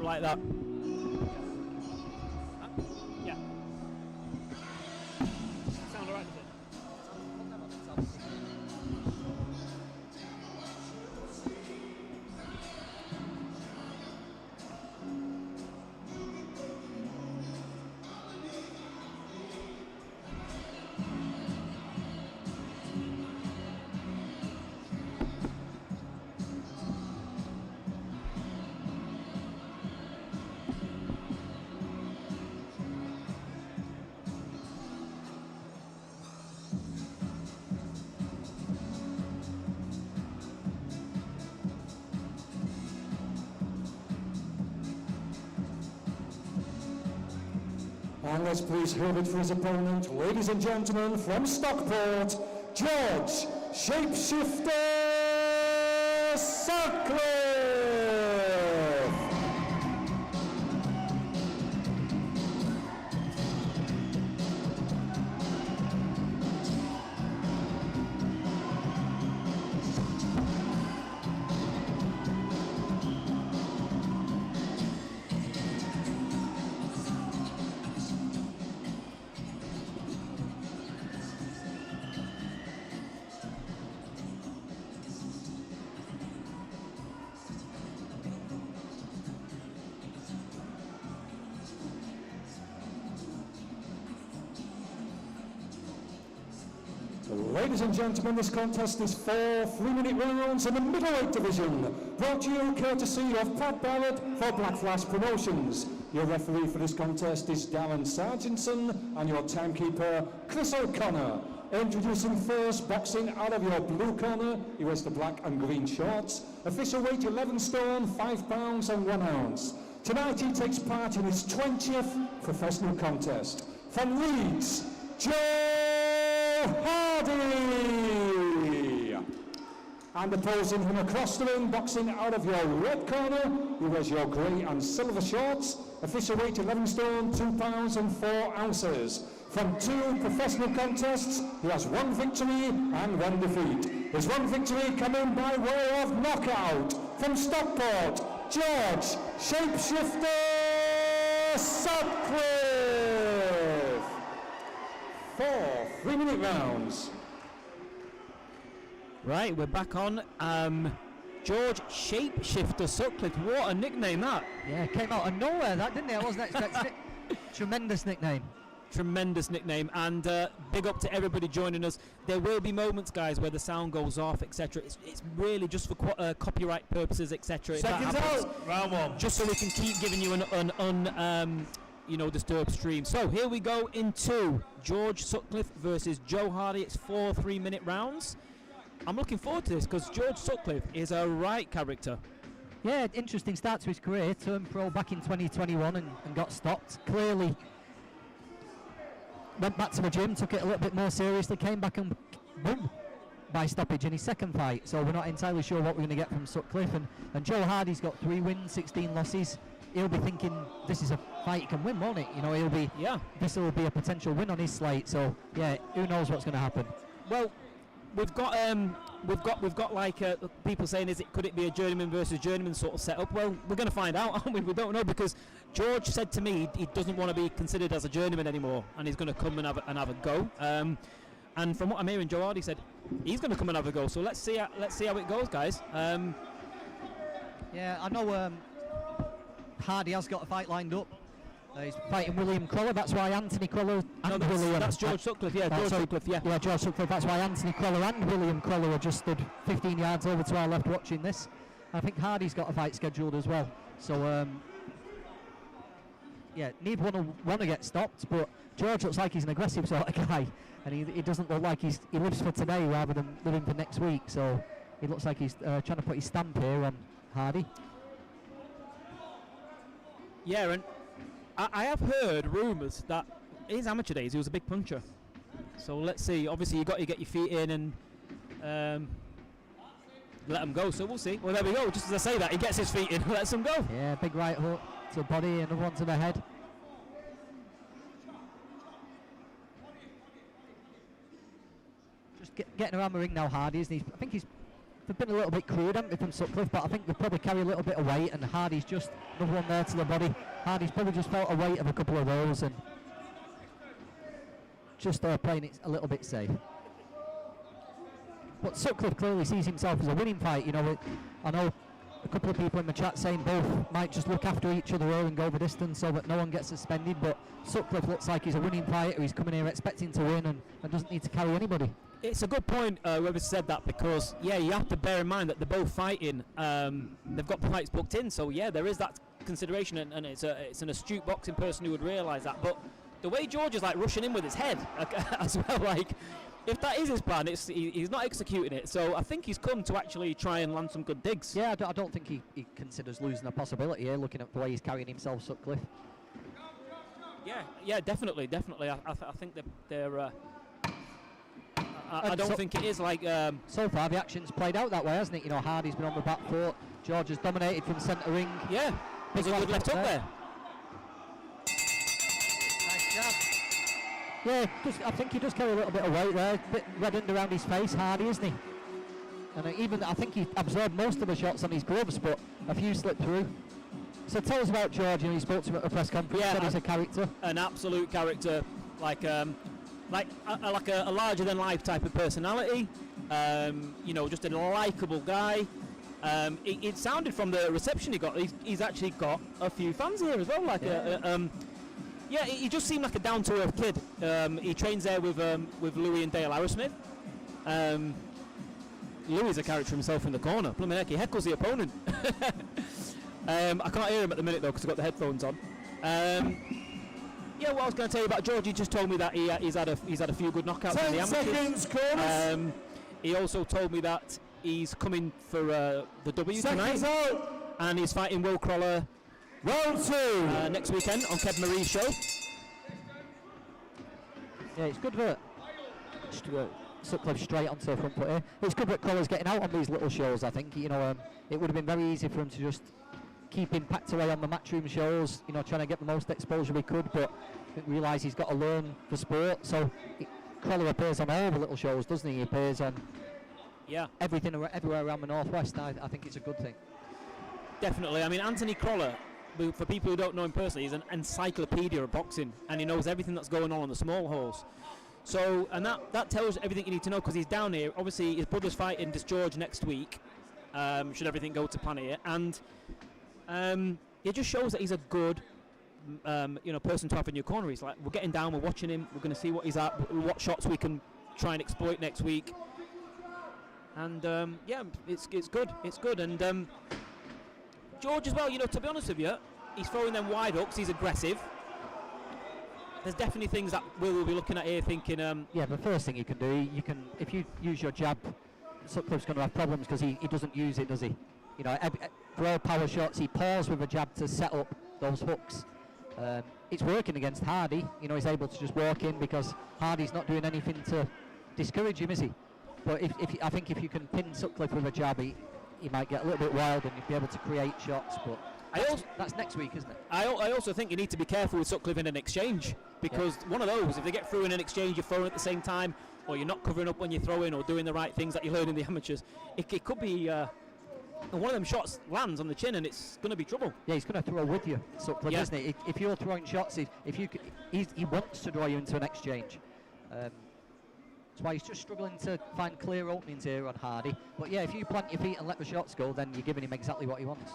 like that. Yeah. Sound alright, does it? And let's please hold it for his opponent, ladies and gentlemen, from Stockport, George Shapeshifter Sutcliffe. Ladies and gentlemen, this contest is 4 3-minute rounds in the middleweight division, brought to you courtesy of Pat Barrett for Black Flash Promotions. Your referee for this contest is Darren Sargentson, and your timekeeper, Chris O'Connor. Introducing first, boxing out of your blue corner, he wears the black and green shorts. Official weight 11 stone, 5 pounds and 1 ounce. Tonight he takes part in his 20th professional contest. From Leeds, Joe Hardy! And opposing him across the ring, boxing out of your red corner, he wears your grey and silver shorts. Official weight 11 stone, 2 pounds and 4 ounces. From 2 professional contests, he has 1 victory and 1 defeat. His 1 victory coming by way of knockout. From Stockport, George Shapeshifter Sutcliffe. 4 3-minute rounds. Right, we're back on. George Shapeshifter Sutcliffe. What a nickname that. Yeah, came out of nowhere, that, didn't it? I wasn't expecting it. Tremendous nickname. Tremendous nickname, and big up to everybody joining us. There will be moments, guys, where the sound goes off, etc. It's really just for copyright purposes, etc. Seconds out, round 1. Just so we can keep giving you an disturbed stream. So here we go into George Sutcliffe versus Joe Hardy. It's 4 3-minute rounds. I'm looking forward to this because George Sutcliffe is a right character. Yeah, interesting start to his career. Turned pro back in 2021 and got stopped. Clearly went back to the gym, took it a little bit more seriously, came back and boom, by stoppage in his second fight. So we're not entirely sure what we're going to get from Sutcliffe. And Joe Hardy's got 3 wins, 16 losses. He'll be thinking this is a fight he can win, won't it? You know, he'll be. Yeah. This will be a potential win on his slate. So yeah, who knows what's going to happen? Well, we've got like people saying, could it be a journeyman versus journeyman sort of setup? Well, we're going to find out, aren't we? We don't know, because George said to me he doesn't want to be considered as a journeyman anymore, and he's going to come and have a go. And from what I'm hearing, Joe Hardy said he's going to come and have a go. So let's see how it goes, guys. Yeah, I know Hardy has got a fight lined up. He's fighting William Cruller. That's why Anthony Cruller and William. That's George Sutcliffe. Yeah, George Sutcliffe. Yeah. Yeah, George Sutcliffe. That's why Anthony Cruller and William Cruller are just stood 15 yards over to our left watching this. I think Hardy's got a fight scheduled as well. So yeah, neither one want to get stopped, but George looks like he's an aggressive sort of guy, and he doesn't look like he lives for today rather than living for next week. So he looks like he's trying to put his stamp here on Hardy. Yeah, and I have heard rumours that his amateur days he was a big puncher. So let's see. Obviously, you got to get your feet in and let him go. So we'll see. Well, there we go. Just as I say that, he gets his feet in, lets him go. Yeah, big right hook to the body, another one to the head. Just getting around the ring now, Hardy, isn't he? I think he's they've been a little bit crude, haven't they, from Sutcliffe, but I think they probably carry a little bit of weight, and Hardy's just another one there to the body. Hardy's probably just felt a weight of a couple of those and just playing it a little bit safe. But Sutcliffe clearly sees himself as a winning fight. You know, I know a couple of people in the chat saying both might just look after each other and go the distance so that no one gets suspended, but Sutcliffe looks like he's a winning fighter. He's coming here expecting to win and doesn't need to carry anybody. It's a good point, whoever said that, because yeah, you have to bear in mind that they're both fighting. They've got fights booked in, so yeah, there is that consideration, and it's an astute boxing person who would realise that. But the way George is like rushing in with his head as well, like if that is his plan, he's not executing it. So I think he's come to actually try and land some good digs. Yeah, I don't think he considers losing a possibility here, looking at the way he's carrying himself, Sutcliffe. Yeah, definitely. I think they're. I don't think it is like. So far, the action's played out that way, hasn't it? You know, Hardy's been on the back foot. George has dominated from centre ring. Yeah, big good left up there. Nice jab. Yeah, I think he does carry a little bit of weight there. A bit reddened around his face, Hardy, isn't he? And even I think he absorbed most of the shots on his gloves, but a few slipped through. So tell us about George. You know, he spoke to him at a press conference. Yeah, said he's a character. An absolute character, like a larger than life type of personality. You know, just a likeable guy. It sounded from the reception he got. He's actually got a few fans here as well. Like yeah, he just seemed like a down-to-earth kid. He trains there with Louis and Dale Arrowsmith. Louis is a character himself in the corner. Blooming heck, he heckles the opponent. I can't hear him at the minute though because I've got the headphones on. Yeah, what I was going to tell you about George, he just told me that he's had a few good knockouts in the amateurs. He also told me that he's coming for the W tonight, and he's fighting Will Crawler round 2 next weekend on Kev Marie's show. Yeah, it's good that Sutcliffe straight onto the front foot here. It's good that Crawler's getting out on these little shows. I think it would have been very easy for him to just keep him packed away on the matchroom shows, you know, trying to get the most exposure he could, but I didn't realise he's got to learn the sport. So Crawler appears on all the little shows, doesn't he? He appears on everything everywhere around the Northwest. I think it's a good thing. Definitely. I mean, Anthony Crawler, for people who don't know him personally, is an encyclopedia of boxing, and he knows everything that's going on the small halls. So, and that tells everything you need to know, because he's down here. Obviously, his brother's fighting this George next week, should everything go to plan here, and it just shows that he's a good person to have in your corner. He's like, we're getting down, we're watching him, we're going to see what he's at, what shots we can try and exploit next week. And it's good. And George as well, you know, to be honest with you, he's throwing them wide hooks, he's aggressive. There's definitely things that we'll be looking at here thinking... yeah, the first thing you can do, if you use your jab, Sutcliffe's going to have problems because he doesn't use it, does he? You know, for all power shots, he paused with a jab to set up those hooks. It's working against Hardy. You know, he's able to just walk in because Hardy's not doing anything to discourage him, is he? But I think if you can pin Sutcliffe with a jab, he might get a little bit wild and be able to create shots. But that's next week, isn't it? I also think you need to be careful with Sutcliffe in an exchange, because one of those, if they get through in an exchange, you're throwing at the same time, or you're not covering up when you're throwing, or doing the right things that you learn in the amateurs, it could be... one of them shots lands on the chin and it's going to be trouble. Yeah, he's going to throw with you, Sutcliffe, isn't he? If you're throwing shots, he wants to draw you into an exchange. That's why he's just struggling to find clear openings here on Hardy. But yeah, if you plant your feet and let the shots go, then you're giving him exactly what he wants.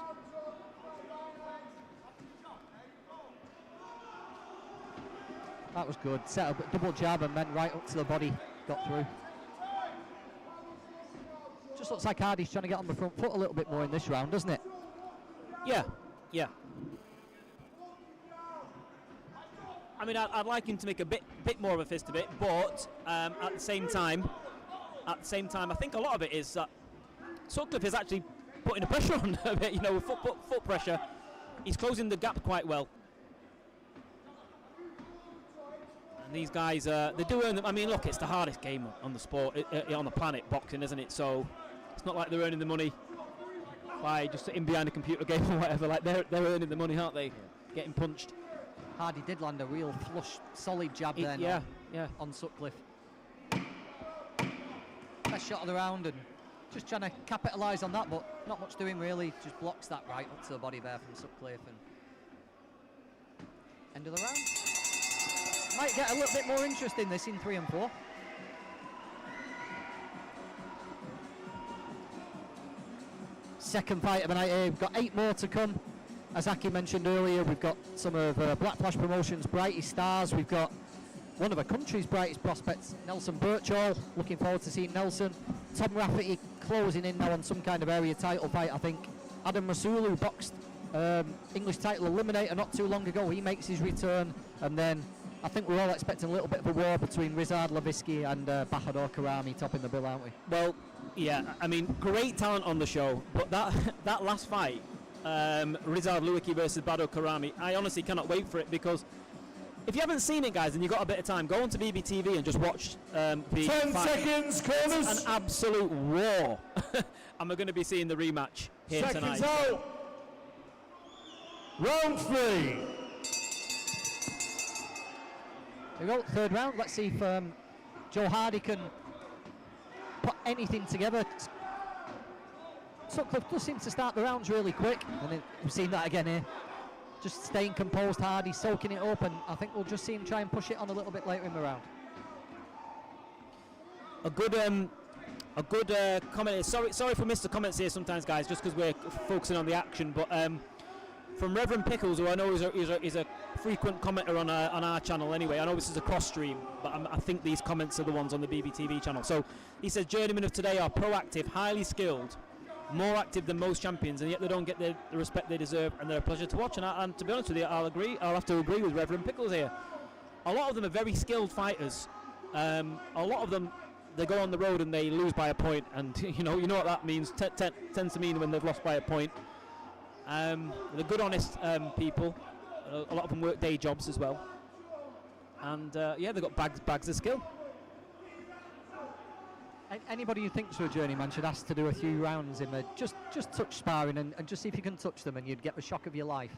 That was good. Set up a double jab and then right up to the body, got through. Just looks like Hardy's trying to get on the front foot a little bit more in this round, doesn't it? Yeah. I mean, I'd like him to make a bit more of a fist of it, but at the same time, I think a lot of it is that Sutcliffe is actually putting the pressure on a bit, you know, with foot pressure. He's closing the gap quite well. And these guys, they're doing them. I mean, look, it's the hardest game on the sport, on the planet, boxing, isn't it? So it's not like they're earning the money by just sitting behind a computer game or whatever. Like they're earning the money, aren't they? Yeah. Getting punched. Hardy did land a real flush, solid jab there. Yeah. On Sutcliffe. Best shot of the round, and just trying to capitalise on that, but not much doing really. Just blocks that right up to the body there from Sutcliffe. And end of the round. Might get a little bit more interest in this in 3 and 4. Second fight of the night here. We've got 8 more to come. As Aki mentioned earlier, we've got some of Black Flash Promotions' brightest stars. We've got one of the country's brightest prospects, Nelson Birchall. Looking forward to seeing Nelson. Tom Rafferty closing in now on some kind of area title fight, I think. Adam Rasool, who boxed English title eliminator not too long ago, he makes his return. And then I think we're all expecting a little bit of a war between Rizard Levisky and Bahadur Karami topping the bill, aren't we? Well, yeah, I mean, great talent on the show, but that last fight, Rizard Lewisky versus Bahadur Karami, I honestly cannot wait for it, because if you haven't seen it, guys, and you've got a bit of time, go onto BBTV and just watch the 10 fight. seconds, corners. It's an absolute war. And we're going to be seeing the rematch here Seconds tonight. out. Round 3. Here we go, third round. Let's see if Joe Hardy can put anything together. Sutcliffe does seem to start the rounds really quick, and then we've seen that again here. Just staying composed, Hardy soaking it up, and I think we'll just see him try and push it on a little bit later in the round. A good comment. Sorry if we missed the comments here sometimes, guys, just because we're focusing on the action. But from Reverend Pickles, who I know is a frequent commenter on our channel anyway. I know this is a cross stream, but I think these comments are the ones on the BBTV channel. So he says, journeymen of today are proactive, highly skilled, more active than most champions, and yet they don't get the respect they deserve, and they're a pleasure to watch. And to be honest with you, I'll have to agree with Reverend Pickles here. A lot of them are very skilled fighters. A lot of them, they go on the road and they lose by a point, and you know what that means. Tends to mean when they've lost by a point. They're good, honest people. A lot of them work day jobs as well, and yeah, they've got bags of skill. Anybody who thinks they're a journeyman should ask to do a few rounds in the just touch sparring and just see if you can touch them, and you'd get the shock of your life.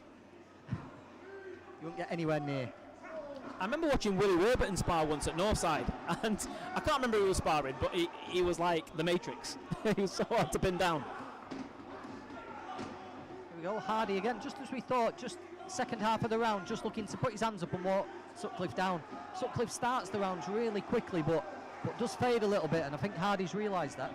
You won't get anywhere near. I remember watching Willie Warburton spar once at Northside, and I can't remember who was sparring, but he was like the Matrix. He was so hard to pin down. Here we go, Hardy again, just as we thought, just second half of the round, just looking to put his hands up and walk Sutcliffe down. Sutcliffe starts the rounds really quickly, but does fade a little bit, and I think Hardy's realised that.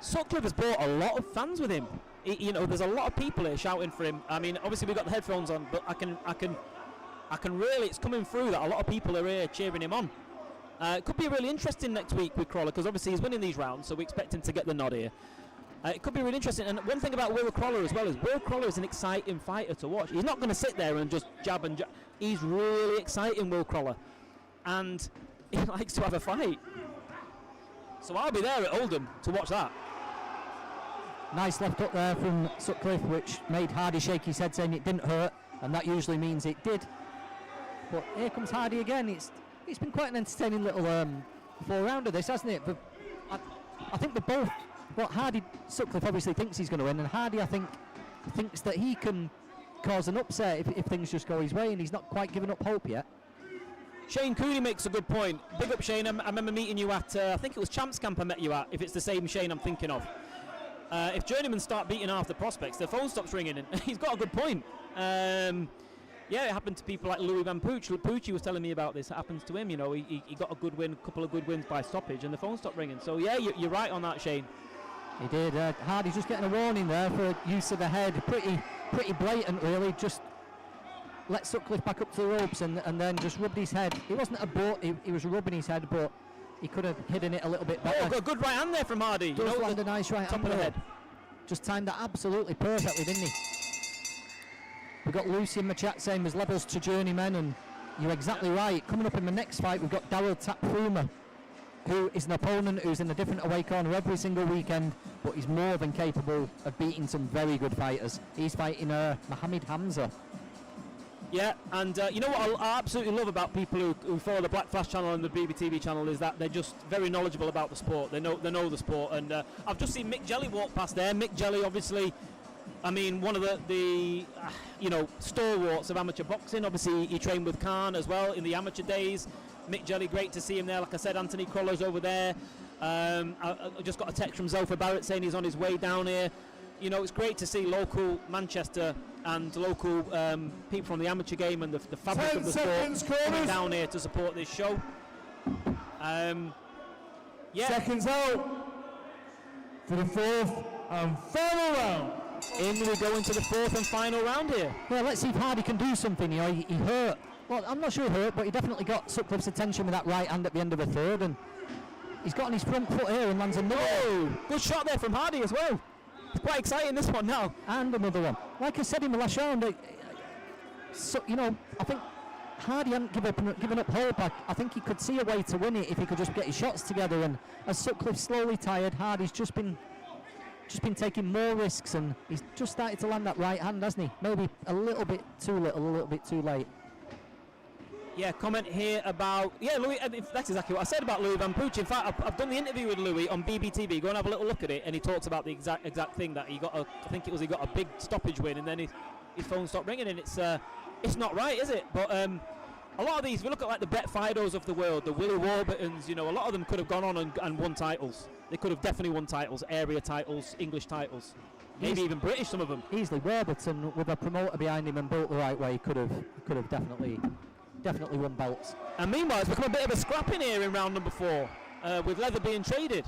Sutcliffe has brought a lot of fans with him. There's a lot of people here shouting for him. I mean, obviously we've got the headphones on, but I can really, it's coming through that a lot of people are here cheering him on. It could be really interesting next week with Crawler, because obviously he's winning these rounds, so we expect him to get the nod here. It could be really interesting. And one thing about Will Crawler as well is Will Crawler is an exciting fighter to watch. He's not going to sit there and just jab and jab. He's really exciting, Will Crawler, and he likes to have a fight. So I'll be there at Oldham to watch that. Nice left hook there from Sutcliffe, which made Hardy shake his head, saying it didn't hurt, and that usually means it did. But here comes Hardy again. It's been quite an entertaining little 4-rounder this, hasn't it? But I think they're both. Well, Sutcliffe obviously thinks he's going to win, and Hardy, I think, thinks that he can cause an upset if things just go his way, and he's not quite given up hope yet. Shane Cooney makes a good point. Big up, Shane. I remember meeting you at, I think it was Champs Camp I met you at, if it's the same Shane I'm thinking of. If journeymen start beating half the prospects, their phone stops ringing, and he's got a good point. Yeah, it happened to people like Louis Van Pooch. Poochie was telling me about this. It happens to him, you know. He got a good win, a couple of good wins by stoppage, and the phone stopped ringing. So, yeah, you're right on that, Shane. He did. Hardy's just getting a warning there for use of the head. Pretty blatant, really. Just let Sutcliffe back up to the ropes and then just rubbed his head. It wasn't a butt, he was rubbing his head, but he could have hidden it a little bit better. Oh, got a good right hand there from Hardy. Does land a nice right hand top of the head. Just timed that absolutely perfectly, didn't he? We've got Lucy in the chat saying there's levels to journeymen, and you're exactly right. Coming up in the next fight, we've got Daryl Tapfuma, who is an opponent who's in a different away corner every single weekend, but he's more than capable of beating some very good fighters. He's fighting Mohammed Hamza. Yeah, and you know what I absolutely love about people who follow the Black Flash channel and the BBTV channel is that they're just very knowledgeable about the sport. They know the sport, and I've just seen Mick Jelly walk past there. Mick Jelly, obviously, I mean, one of the stalwarts of amateur boxing. Obviously, he trained with Khan as well in the amateur days. Mick Jelly, great to see him there. Like I said, Anthony Croller's over there. I just got a text from Zelfa Barrett saying he's on his way down here. You know, it's great to see local Manchester and local people from the amateur game and the fabric of the sport coming down here to support this show. Yeah. Seconds out for the fourth and final round. In we go into the fourth and final round here. Well, let's see if Hardy can do something. You know, he hurt. Well, I'm not sure he hurt, but he definitely got Sutcliffe's attention with that right hand at the end of the third, and he's got on his front foot here and lands another. Oh, good shot there from Hardy as well. It's quite exciting, this one now. And another one. Like I said in the last round, you know, I think Hardy hadn't given up hope. I think he could see a way to win it if he could just get his shots together. And as Sutcliffe slowly tired, Hardy's just been taking more risks, and he's just started to land that right hand, hasn't he? Maybe a little bit too little, a little bit too late. Yeah, comment here about Louis. That's exactly what I said about Louis Van Pooch. In fact, I've done the interview with Louis on BBTV. Go and have a little look at it, and he talks about the exact thing that he got. He got a big stoppage win, and then his phone stopped ringing, and it's not right, is it? But a lot of these, if you look at like the Brett Fidos of the world, the Willie Warburtons, you know, a lot of them could have gone on and won titles. They could have definitely won titles, area titles, English titles, maybe even British. Some of them easily. Warburton, with a promoter behind him and built the right way, could have definitely won belts. And meanwhile, it's become a bit of a scrap in here in round number 4, with leather being traded.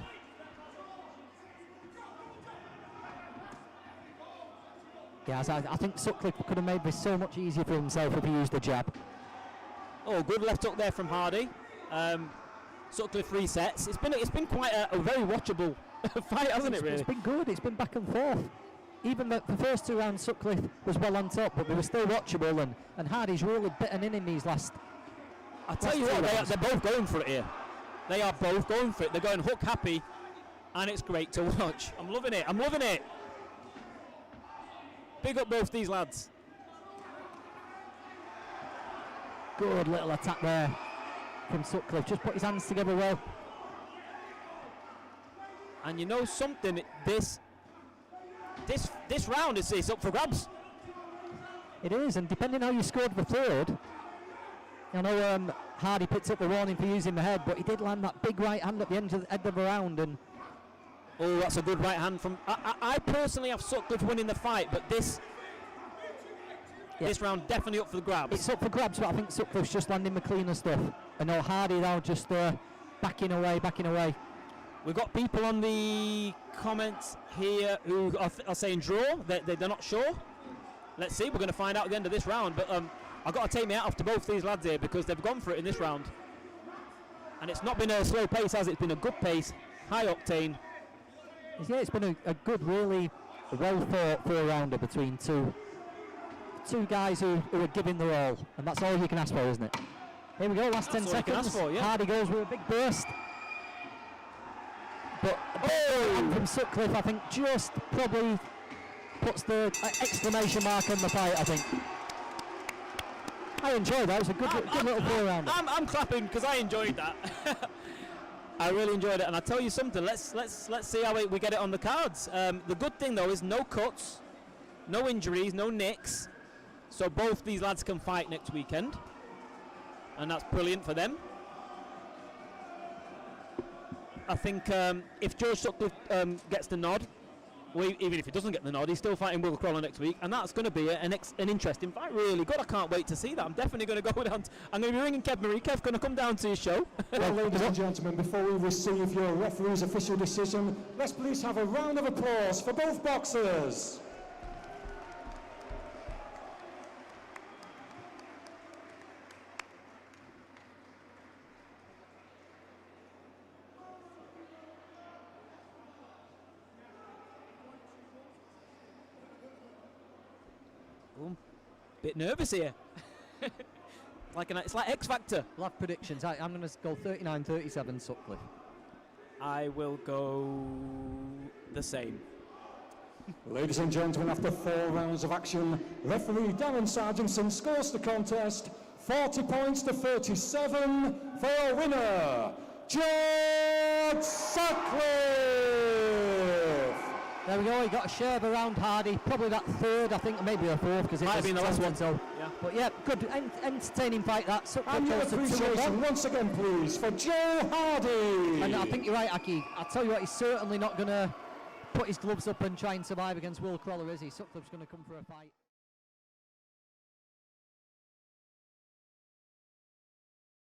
Yeah, I think Sutcliffe could have made this so much easier for himself if he used the jab. Oh, good left hook there from Hardy. Sutcliffe resets. It's been quite a very watchable fight, hasn't it? Really, it's been good. It's been back and forth. Even the first 2 rounds, Sutcliffe was well on top, but they were still watchable, and Hardy's really bitten in these last. I tell you what, they're both going for it here. They are both going for it. They're going hook happy, and it's great to watch. I'm loving it. I'm loving it. Big up both these lads. Good little attack there from Sutcliffe. Just put his hands together well. And you know something, this round is up for grabs. It is, and depending how you scored the third, I know Hardy picked up the warning for using the head, but he did land that big right hand at the end of the round. And oh, that's a good right hand from. I personally have Sutcliffe winning the fight, but this round definitely up for the grabs. It's up for grabs, but I think Sutcliffe's just landing the cleaner stuff. I know Hardy now just backing away. We've got people on the comments here who are saying draw. They're not sure. Let's see. We're going to find out at the end of this round. But I've got to take my hat off to both these lads here because they've gone for it in this round. And it's not been a slow pace, has it? It's been a good pace, high octane. Yeah, it's been a good, really well thought 4-rounder between two guys who are giving their all. And that's all you can ask for, isn't it? Here we go, last 10 seconds. Hardy goes with a big burst. But from Sutcliffe, I think, just probably puts the exclamation mark on the fight, I think. I enjoyed that. It was a good little 4-rounder. I'm clapping because I enjoyed that. I really enjoyed it, and I'll tell you something. Let's see how we get it on the cards. The good thing though is no cuts, no injuries, no nicks, so both these lads can fight next weekend, and that's brilliant for them. I think if George Sutcliffe gets the nod, even if he doesn't get the nod, he's still fighting Will Crawler next week, and that's going to be an interesting fight. Really good. I can't wait to see that. I'm definitely going to go down. I'm going to be ringing Kev Marie. Kev's going to come down to your show. Well, ladies and gentlemen, before we receive your referee's official decision, let's please have a round of applause for both boxers. Bit nervous here. It's like X Factor. Love predictions. I'm going to go 39-37 Sutcliffe. I will go the same. Ladies and gentlemen, after 4 rounds of action, referee Darren Sargentson scores the contest 40 points to 37 for a winner, George Sutcliffe. There we go, he got a shave around Hardy, probably that third, I think, maybe a fourth, because it Might was have been the last one. so. Yeah. But yeah, good, entertaining fight that. Sutcliffe And your goes to 2-1. appreciation once again, please, for Joe Hardy. And I think you're right, Aki. I'll tell you what, he's certainly not going to put his gloves up and try and survive against Will Crawler, is he? Sutcliffe's going to come for a fight.